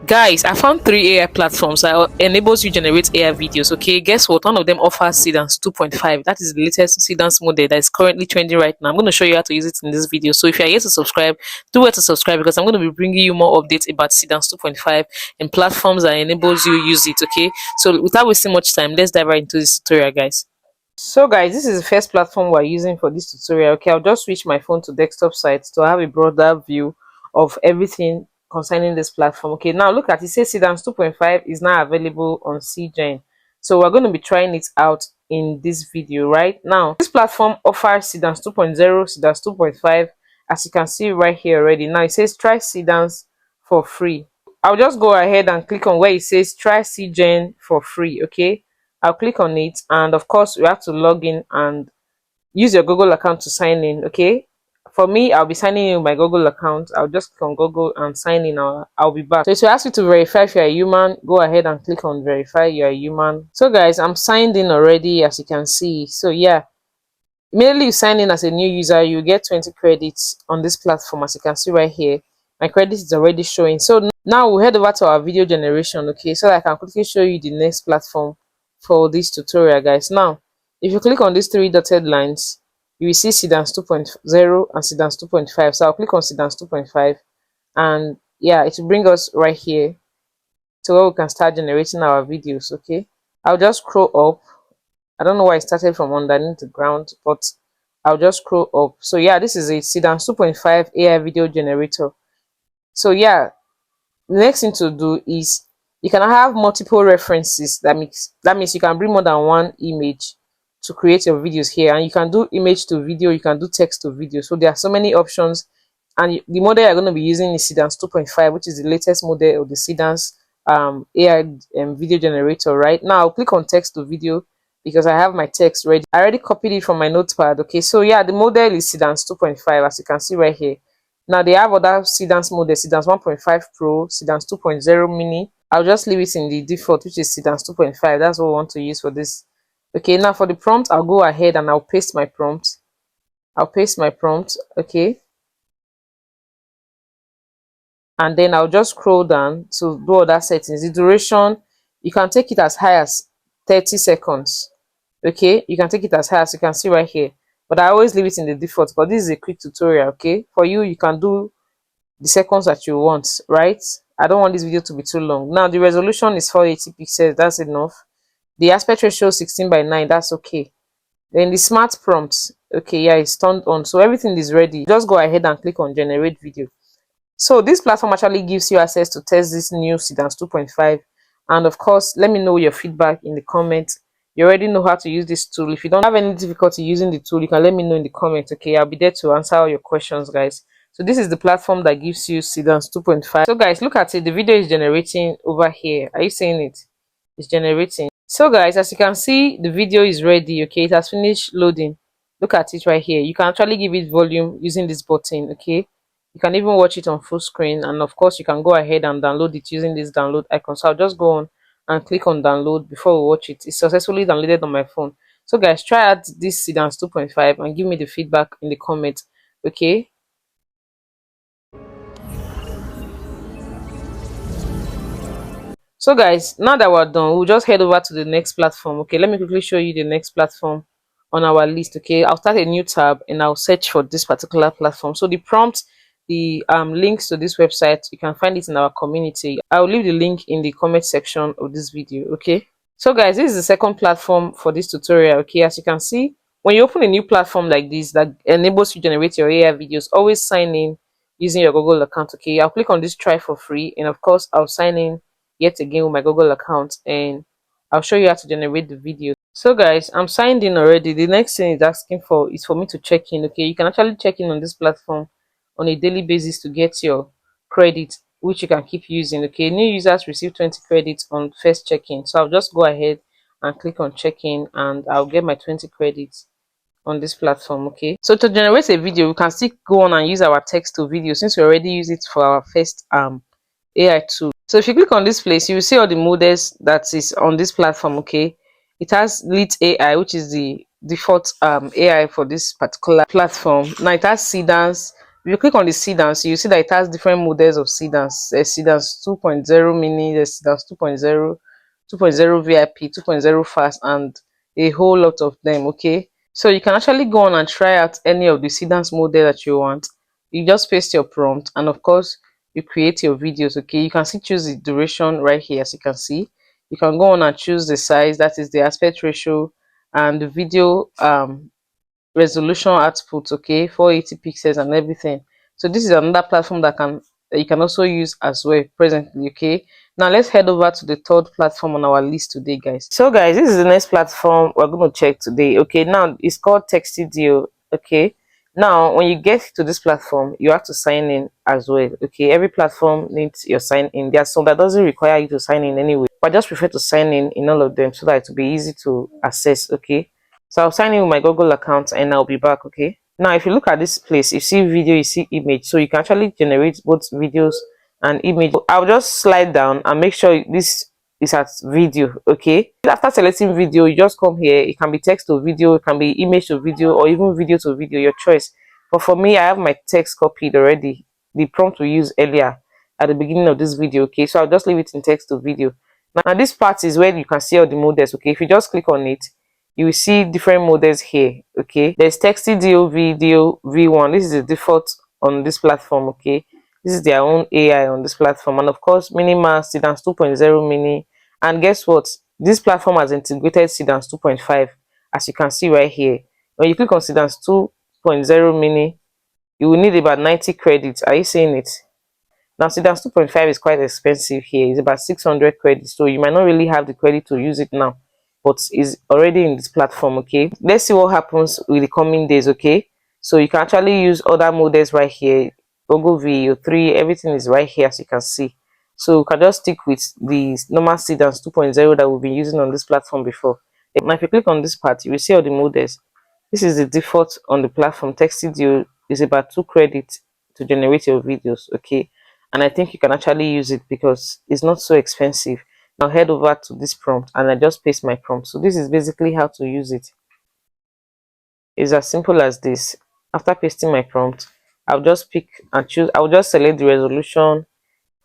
Guys, I found three AI platforms that enables you generate AI videos. Okay, guess what? One of them offers Seedance 2.5. That is the latest Seedance model that is currently trending right now. I'm going to show you how to use it in this video. So if you are yet to subscribe, do well to subscribe because I'm going to be bringing you more updates about Seedance 2.5 and platforms that enables you use it. Okay, so without wasting much time, let's dive right into this tutorial, guys. So guys, this is the first platform we're using for this tutorial. Okay, I'll just switch my phone to desktop side to have a broader view of everything concerning this platform. Okay, now look at it. It says Seedance 2.5 is now available on CGen. So we're going to be trying it out in this video right now. This platform offers Seedance 2.0, Seedance 2.5, as you can see right here already. Now it says try Seedance for free. I'll just go ahead and click on where it says try CGen for free. Okay, I'll click on it, and of course you have to log in and use your Google account to sign in. Okay, for me, I'll be signing in with my Google account. I'll just click on Google and sign in. I'll be back. So it will ask you to verify if you're a human. Go ahead and click on verify you're a human. So guys, I'm signed in already, as you can see. So yeah, immediately you sign in as a new user, you get 20 credits on this platform, as you can see right here. My credit is already showing. So now we'll head over to our video generation. Okay, so I can quickly show you the next platform for this tutorial, guys. Now if you click on these three dotted lines, you will see Seedance 2.0 and Seedance 2.5. So I'll click on Seedance 2.5, and yeah, it will bring us right here to where we can start generating our videos. Okay, I'll just scroll up. I don't know why I started from underneath the ground, but I'll just scroll up. So yeah, this is a Seedance 2.5 AI video generator. So yeah, the next thing to do is you can have multiple references. That means you can bring more than one image to create your videos here, and you can do image to video, you can do text to video. So there are so many options, and the model you're going to be using is Seedance 2.5, which is the latest model of the Seedance AI video generator. Right now I'll click on text to video because I have my text ready. I already copied it from my notepad. Okay, so yeah, the model is Seedance 2.5, as you can see right here. Now they have other Seedance models, Seedance 1.5 Pro, Seedance 2.0 Mini. I'll just leave it in the default, which is Seedance 2.5. That's what we want to use for this. Okay, now for the prompt, I'll go ahead and I'll paste my prompt. Okay, and then I'll just scroll down to do other settings. The duration, you can take it as high as 30 seconds. Okay, you can take it as high as you can see right here, but I always leave it in the default because this is a quick tutorial. Okay, for you, you can do the seconds that you want, right? I don't want this video to be too long. Now the resolution is 480 pixels. That's enough. The aspect ratio 16:9. That's okay. Then the smart prompt, okay, yeah, it's turned on, so everything is ready. Just go ahead and click on generate video. So this platform actually gives you access to test this new Seedance 2.5, and of course let me know your feedback in the comments. You already know how to use this tool. If you don't have any difficulty using the tool, you can let me know in the comments. Okay, I'll be there to answer all your questions, guys. So this is the platform that gives you Seedance 2.5. So guys, look at it. The video is generating over here. Are you seeing it? It's generating. So guys, as you can see, the video is ready. Okay, it has finished loading. Look at it right here. You can actually give it volume using this button. Okay, you can even watch it on full screen, and of course you can go ahead and download it using this download icon. So I'll just go on and click on download before we watch it. It's successfully downloaded on my phone. So guys, try out this Seedance 2.5 and give me the feedback in the comments. Okay, so guys, now that we're done, we'll just head over to the next platform. Okay, let me quickly show you the next platform on our list. Okay, I'll start a new tab and I'll search for this particular platform. So the prompt, the links to this website, you can find it in our community. I'll leave the link in the comment section of this video. Okay, so guys, this is the second platform for this tutorial. Okay, as you can see, when you open a new platform like this that enables you to generate your AI videos, always sign in using your Google account. Okay, I'll click on this try for free, and of course I'll sign in yet again with my Google account, and I'll show you how to generate the video. So guys, I'm signed in already. The next thing it's asking for is for me to check in. Okay, you can actually check in on this platform on a daily basis to get your credit, which you can keep using. Okay, new users receive 20 credits on first check-in. So I'll just go ahead and click on check-in, and I'll get my 20 credits on this platform. Okay, so to generate a video, we can still go on and use our text to video since we already use it for our first AI tool. So if you click on this place, you will see all the models that is on this platform. Okay, it has Lit AI, which is the default AI for this particular platform. Now it has Seedance, If you click on the Seedance, you see that it has different models of Seedance. There's Seedance 2.0 mini, there's Seedance 2.0, 2.0 VIP, 2.0 fast, and a whole lot of them. Okay, so you can actually go on and try out any of the Seedance model that you want. You just paste your prompt, and of course you create your videos. Okay, you can still choose the duration right here. As you can see, you can go on and choose the size, that is the aspect ratio, and the video resolution output. Okay, 480 pixels and everything. So this is another platform that you can also use as well presently. Okay, now let's head over to the third platform on our list today, guys. So guys, this is the next platform we're going to check today. Okay, now it's called Textidio. Okay, now when you get to this platform, you have to sign in as well. Okay, every platform needs your sign in. There's some that doesn't require you to sign in anyway, but I just prefer to sign in all of them so that it will be easy to access. Okay, so I'll sign in with my Google account and I'll be back. Okay, now if you look at this place, you see video, you see image, so you can actually generate both videos and image. I'll just slide down and make sure this is at video. Okay, after selecting video, you just come here. It can be text to video, it can be image to video, or even video to video, your choice. But for me, I have my text copied already, the prompt we used earlier at the beginning of this video. Okay, so I'll just leave it in text to video. Now this part is where you can see all the models. Okay, if you just click on it, you will see different models here. Okay, there's Texty DO V1. This is the default on this platform. Okay, this is their own AI on this platform, and of course minimal Seedance 2.0 mini. And guess what, this platform has integrated Seedance 2.5, as you can see right here. When you click on Seedance 2.0 mini, you will need about 90 credits. Are you seeing it? Now Seedance 2.5 is quite expensive here. It's about 600 credits, so you might not really have the credit to use it now, but it's already in this platform. Okay, let's see what happens with the coming days. Okay, so you can actually use other models right here. Google Video 3, everything is right here, as you can see. So you can just stick with the normal Seedance 2.0 that we've been using on this platform before. Now if you click on this part, you will see all the models. This is the default on the platform. Textidio is about 2 credits to generate your videos. Okay, and I think you can actually use it because it's not so expensive. Now head over to this prompt and I just paste my prompt. So this is basically how to use it. It's as simple as this. After pasting my prompt, I'll just pick and choose. I'll just select the resolution,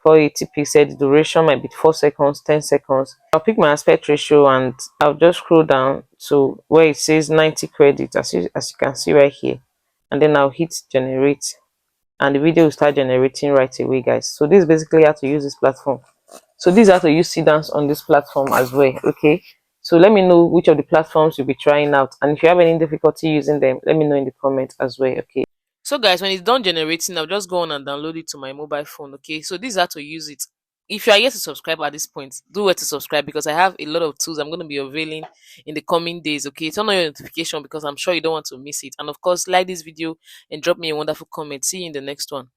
480 pixels. The duration might be 4 seconds, 10 seconds. I'll pick my aspect ratio and I'll just scroll down to where it says 90 credits, as you can see right here, and then I'll hit generate and the video will start generating right away, guys. So this is basically how to use this platform. So this is how to use Seedance on this platform as well. Okay, so let me know which of the platforms you'll be trying out, and if you have any difficulty using them, let me know in the comments as well. Okay, so guys, when it's done generating, I'll just go on and download it to my mobile phone. Okay, so this is how to use it. If you are yet to subscribe at this point, do where to subscribe because I have a lot of tools I'm going to be unveiling in the coming days. Okay, turn on your notification because I'm sure you don't want to miss it, and of course like this video and drop me a wonderful comment. See you in the next one.